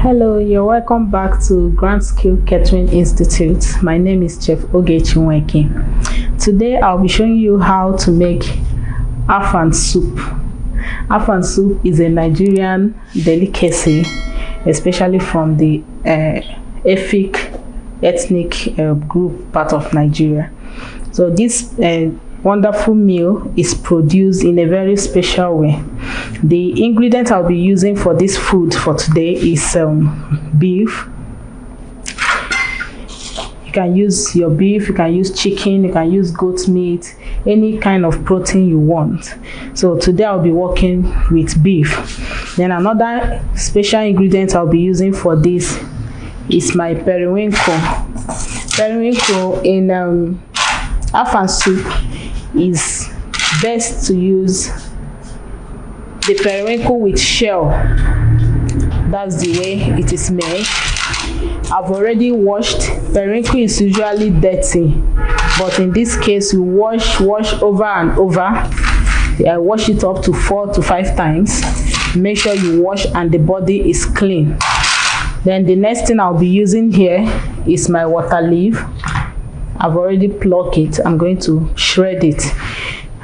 Hello, you're welcome back to Grantskills Catering Institute. My name is Chef Oge Chinweke. Today I'll be showing you how to make afang soup. Afang soup is a Nigerian delicacy, especially from the Efik ethnic group part of Nigeria. So this wonderful meal is produced in a very special way. The ingredient I'll be using for this food for today is beef. You can use your beef, you can use chicken, you can use goat meat, any kind of protein you want. So today I'll be working with beef. Then another special ingredient I'll be using for this is my periwinkle. Periwinkle in afang soup is best to use the periwinkle with shell. That's the way it is made. I've already washed. Periwinkle is usually dirty, but in this case you wash over and over. I wash it up to 4 to 5 times. Make sure you wash and the body is clean. Then the next thing I'll be using here is my water leaf. I've already plucked it. I'm going to shred it.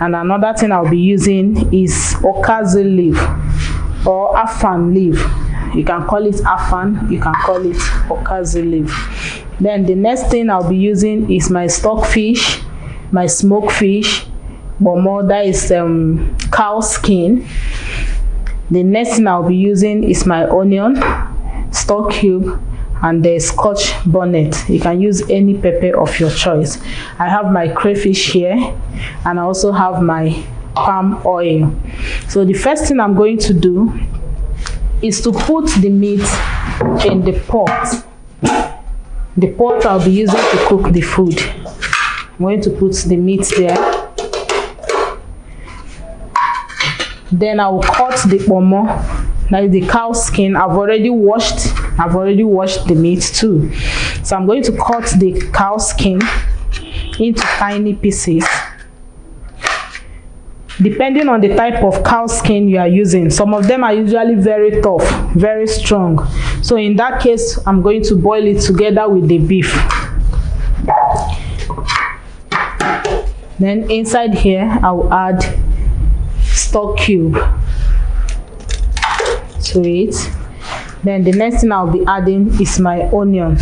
And another thing I'll be using is okazi leaf or afang leaf. You can call it afang, you can call it okazi leaf. Then the next thing I'll be using is my stockfish, my smoked fish, bomo, that is cow skin. The next thing I'll be using is my onion, stock cube, and the scotch bonnet. You can use any pepper of your choice. I have my crayfish here, and I also have my palm oil. So the first thing I'm going to do is to put the meat in the pot. The pot I'll be using to cook the food. I'm going to put the meat there. Then I will cut the pomo, that is the cow skin. I've already washed the meat too. So I'm going to cut the cow skin into tiny pieces. Depending on the type of cow skin you are using, some of them are usually very tough, very strong. So in that case, I'm going to boil it together with the beef. Then inside here, I'll add stock cube to it. Then the next thing I'll be adding is my onion.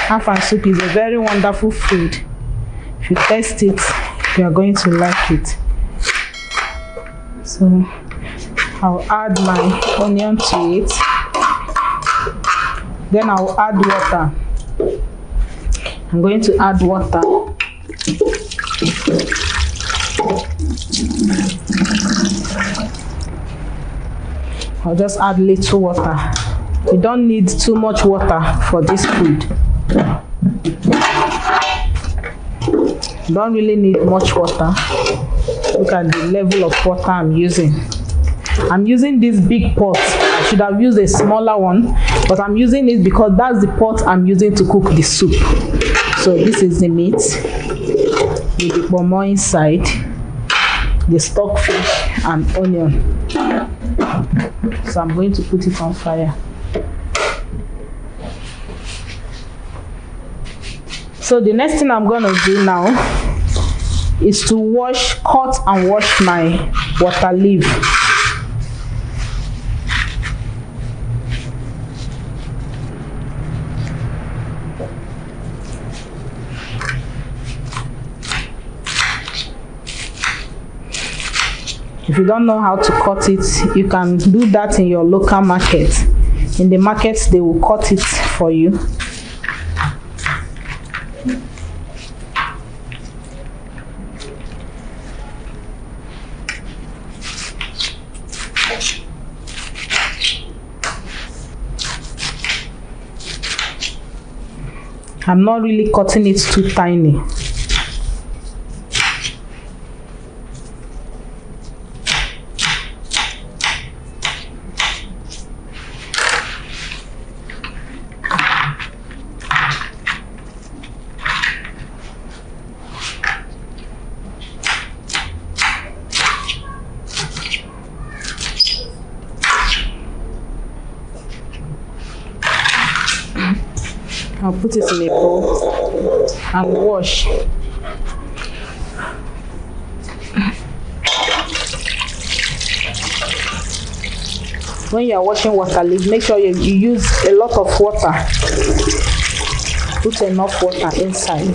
Afang soup is a very wonderful food. If you taste it, you are going to like it. So I'll add my onion to it. Then I'll add water. I'm going to add water. I'll just add little water. You don't need too much water for this food. You don't really need much water. Look at the level of water I'm using. I'm using this big pot. I should have used a smaller one, but I'm using it because that's the pot I'm using to cook the soup. So this is the meat with the pomo inside, the stockfish and onion. So I'm going to put it on fire. So the next thing I'm going to do now is to cut and wash my water leaf. If you don't know how to cut it, you can do that in your local market. In the market, they will cut it for you. I'm not really cutting it too tiny. I'll put it in a bowl and wash. When you are washing water leaf, make sure you use a lot of water. Put enough water inside.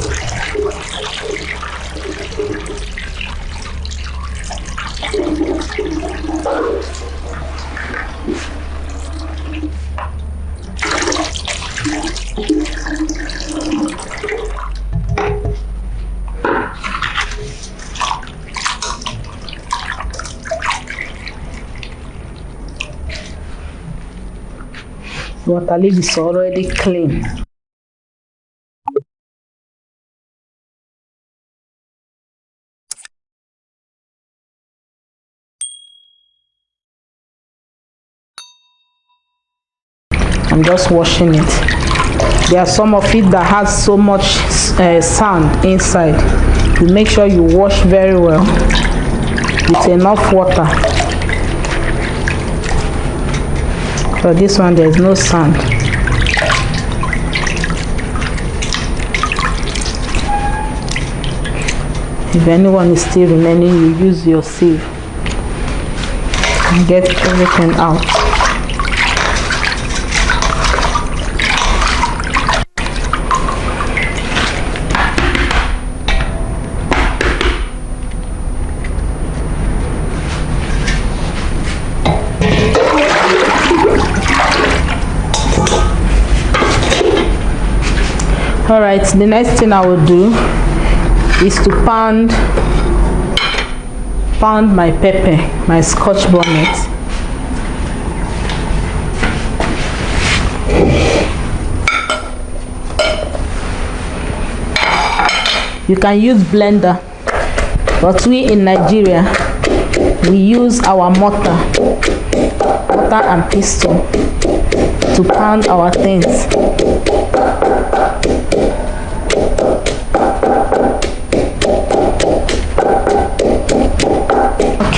Water leaf is already clean. I'm just washing it. There are some of it that has so much sand inside. You make sure you wash very well with enough water. For this one, there is no sand. If anyone is still remaining, you use your sieve and get everything out. Alright, the next thing I will do is to pound my pepper, my scotch bonnet. You can use blender, but we in Nigeria, we use our mortar and pestle to pound our things.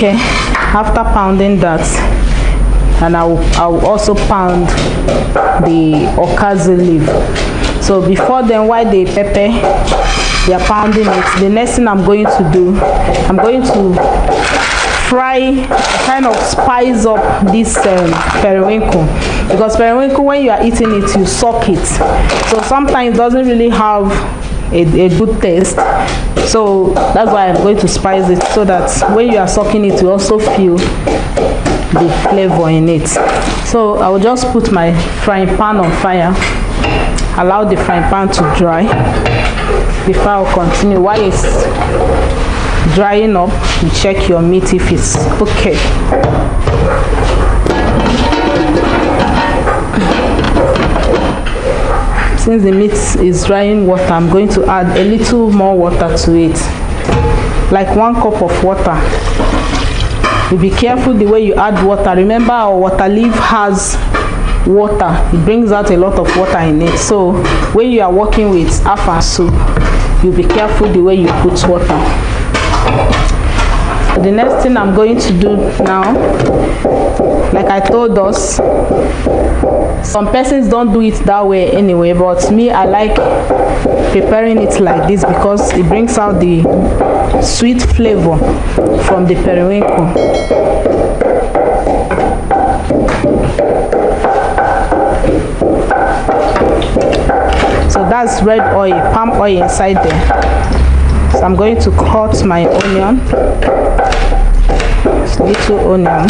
Okay, after pounding that, and I will also pound the okazi leaf. So before then, while the pepper, they are pounding it, the next thing I'm going to do, I'm going to fry, kind of spice up this periwinkle, because periwinkle, when you are eating it, you suck it, so sometimes it doesn't really have a good taste. So that's why I'm going to spice it, so that when you are sucking it, you also feel the flavor in it. So I will just put my frying pan on fire, allow the frying pan to dry before I'll continue. While it's drying up, you check your meat if it's okay. Since the meat is drying water, I'm going to add a little more water to it, like 1 cup of water. You be careful the way you add water. Remember, our water leaf has water. It brings out a lot of water in it. So when you are working with afang soup, you be careful the way you put water. The next thing I'm going to do now, like I told us, some persons don't do it that way anyway, but me, I like preparing it like this because it brings out the sweet flavor from the periwinkle. So that's red oil, palm oil inside there. So I'm going to cut my onion, little onion.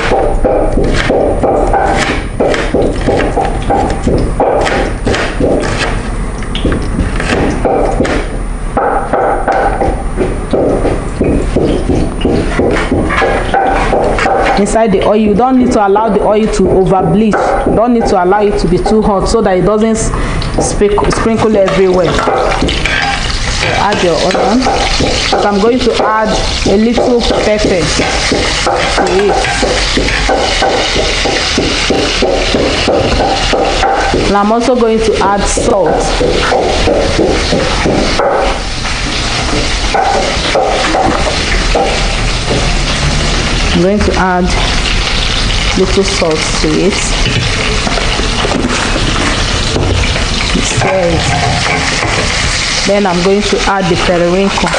Inside the oil, you don't need to allow the oil to over bleach. You don't need to allow it to be too hot so that it doesn't sprinkle everywhere. Add your onion. So I'm going to add a little pepper to it. And I'm also going to add salt. I'm going to add little salt to it. stir it. Then I'm going to add the periwinkle.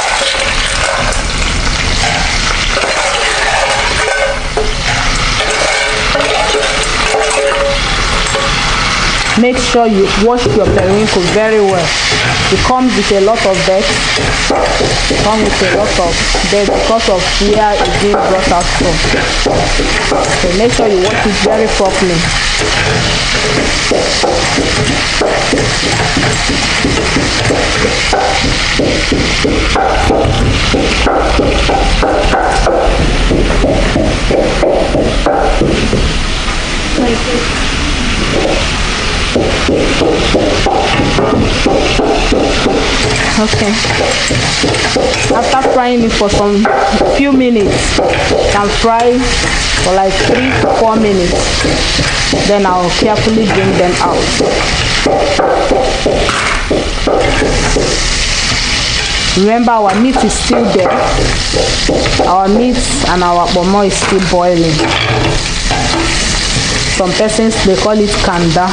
Make sure you wash your periwinkle very well. It comes with a lot of dirt. It comes with a lot of dirt because of where it's being brought out from. So make sure you wash it very properly. Okay, after frying it for some few minutes, can fry for like 3 to 4 minutes, then I'll carefully bring them out. Remember, our meat is still there. Our meat and our pomo is still boiling. Some persons, they call it kanda,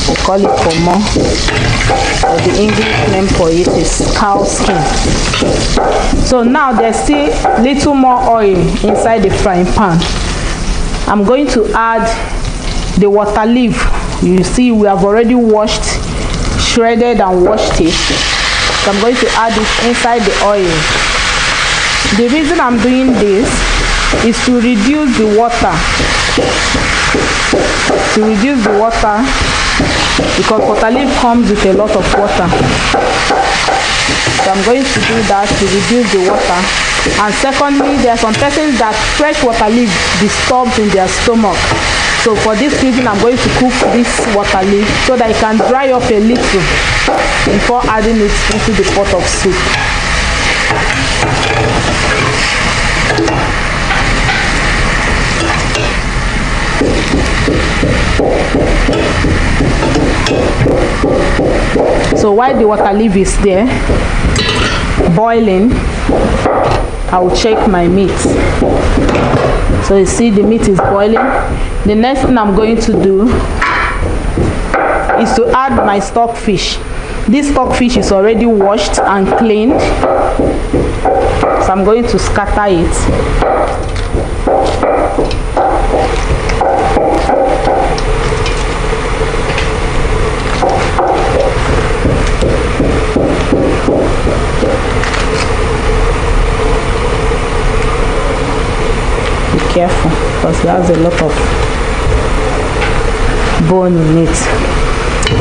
they call it pomo, or the English name for it is cow skin. So now there's still little more oil inside the frying pan. I'm going to add the water leaf. You see, we have already washed, shredded and washed it. So I'm going to add it inside the oil. The reason I'm doing this is to reduce the water. Because water leaf comes with a lot of water. So I'm going to do that to reduce the water. And secondly, there are some persons that fresh water leaf disturbs in their stomach. So for this reason, I'm going to cook this water leaf so that it can dry up a little before adding it into the pot of soup. So while the water leaf is there boiling, I will check my meat. So you see the meat is boiling. The next thing I'm going to do is to add my stock fish. This stock fish is already washed and cleaned. So I'm going to scatter it. Careful, because there's a lot of bone in it.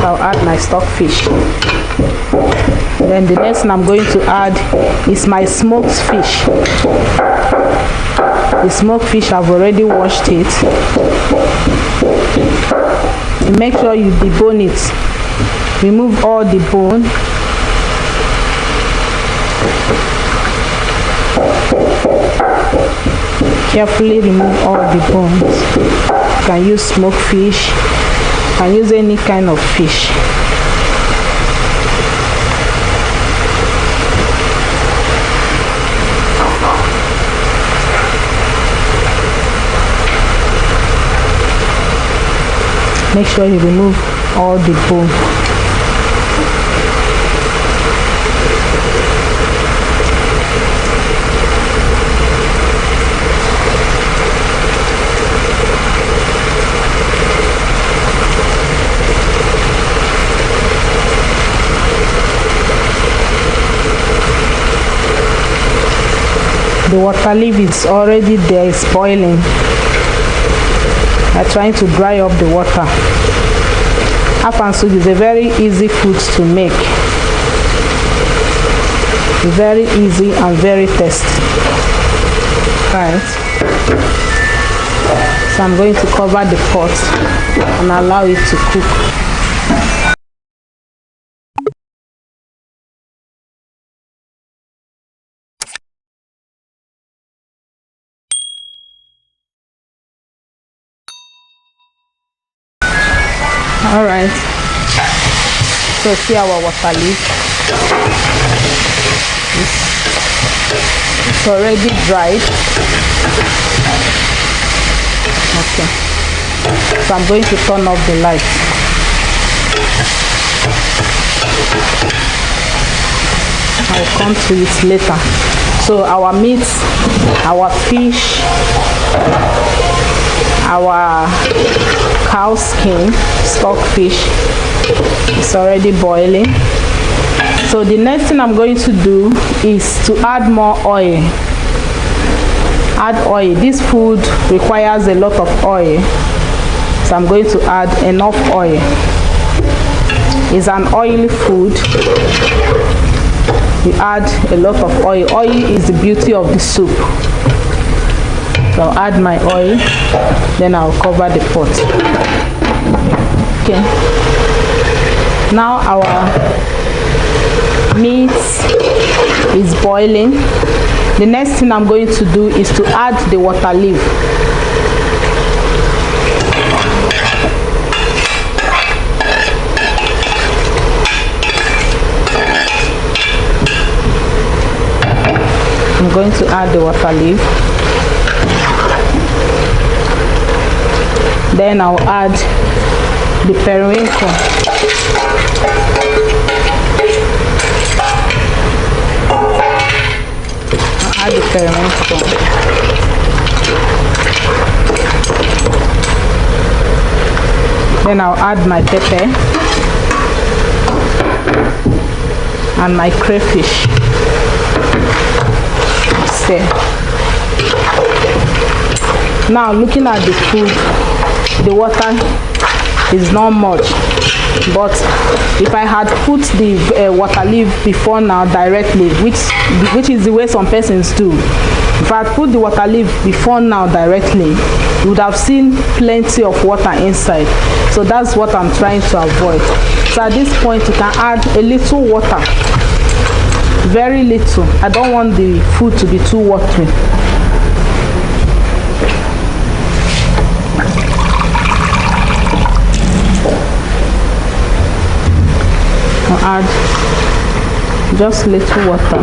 I'll add my stock fish. Then the next thing I'm going to add is my smoked fish. The smoked fish, I've already washed it. Make sure you debone it. Remove all the bone. Carefully remove all the bones. You can use smoked fish, you can use any kind of fish. Make sure you remove all the bone. The water leaf is already there, it's boiling. I'm trying to dry up the water. Afang soup is a very easy food to make. Very easy and very tasty. Right. So I'm going to cover the pot and allow it to cook. All right, so see our water leaf. It's already dried. Okay, so I'm going to turn off the light. I'll come to it later. So our meat, our fish, our cow skin, stock fish is already boiling. So the next thing I'm going to do is to add more oil. Add oil. This food requires a lot of oil, so I'm going to add enough oil. It's an oily food. You add a lot of oil. Oil is the beauty of the soup. So I'll add my oil, then I'll cover the pot. Okay. Now our meat is boiling. The next thing I'm going to do is to add the water leaf. I'm going to add the water leaf. Then I'll add the periwinkle. I'll add the periwinkle. Then I'll add my pepper and my crayfish. Stir. Now looking at the food, the water is not much, but if I had put the water leaf before now directly, which is the way some persons do, if I had put the water leaf before now directly, you would have seen plenty of water inside. So that's what I'm trying to avoid. So at this point you can add a little water, very little. I don't want the food to be too watery. I'll add just little water.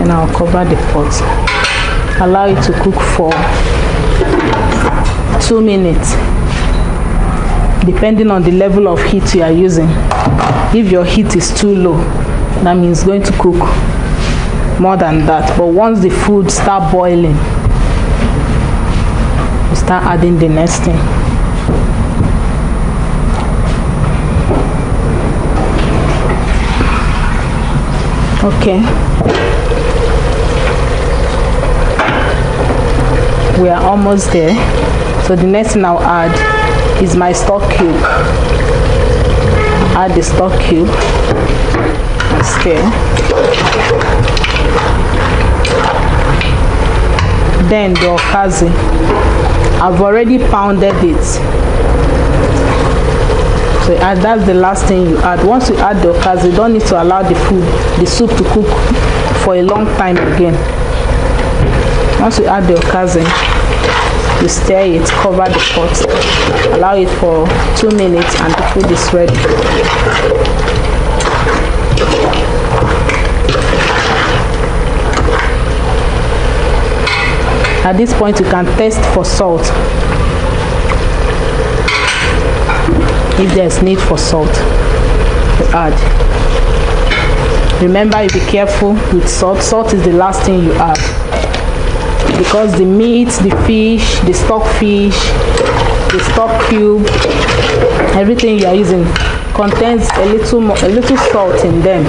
And I'll cover the pot. Allow it to cook for 2 minutes, depending on the level of heat you are using. If your heat is too low, that means it's going to cook more than that. But once the food starts boiling, you start adding the next thing. Okay, we are almost there. So the next thing I'll add is my stock cube. Add the stock cube and stir. Then the okazi, I've already pounded it. So that's the last thing you add. Once you add the okazi, you don't need to allow the soup to cook for a long time again. Once you add the okazi, you stir it, cover the pot, allow it for 2 minutes, and the food is ready. At this point, you can test for salt. If there's need for salt, you add. Remember, you be careful with salt. Salt is the last thing you add, because the meat, the fish, the stock fish, the stock cube, everything you are using contains a little salt in them.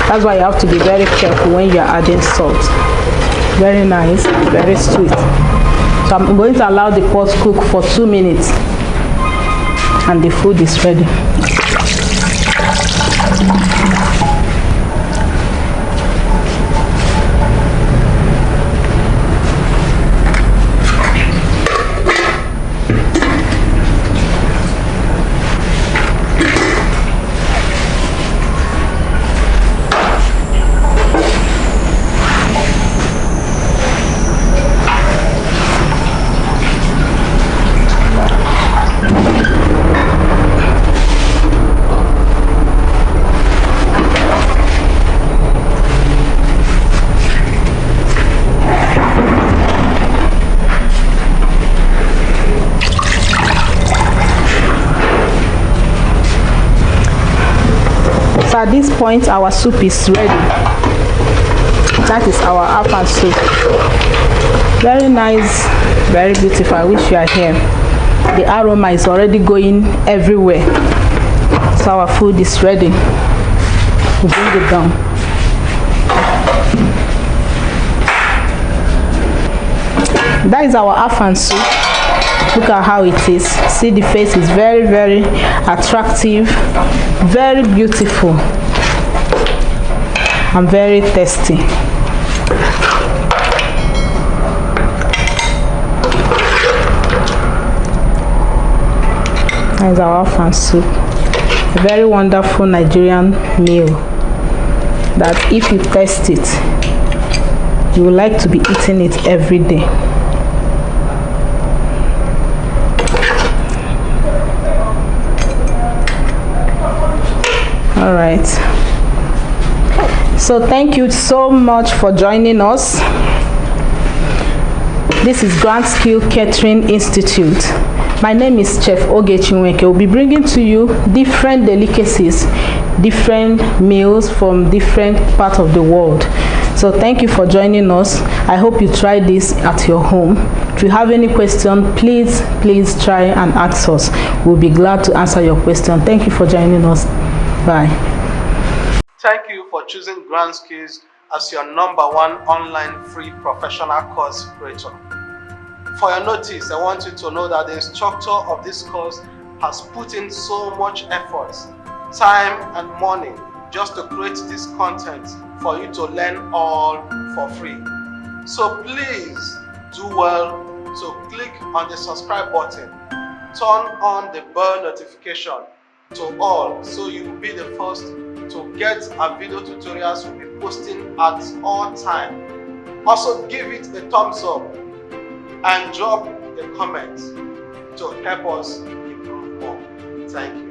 That's why you have to be very careful when you are adding salt. Very nice, very sweet. So I'm going to allow the pot cook for 2 minutes, and the food is ready. at this point our soup is ready. That is our afang soup. Very nice, very beautiful. I wish you are here. The aroma is already going everywhere. So our food is ready. We'll bring it down. That is our afang soup. Look at how it is. See, the face is very, very attractive, very beautiful, and very tasty. That is our afang soup. A very wonderful Nigerian meal that if you taste it, you would like to be eating it every day. All right. So thank you so much for joining us. This is Grantskills Catering Institute. My name is Chef Oge Chinweke. We'll be bringing to you different delicacies, different meals from different parts of the world. So thank you for joining us. I hope you try this at your home. If you have any question, please try and ask us. We'll be glad to answer your question. Thank you for joining us. Bye. Thank you for choosing Grantskills as your #1 online free professional course creator. For your notice, I want you to know that the instructor of this course has put in so much effort, time and money just to create this content for you to learn all for free. So please do well to click on the subscribe button, turn on the bell notification to all so you will be the first to get our video tutorials we'll be posting at all time. Also give it a thumbs up and drop a comment to help us improve more. Thank you.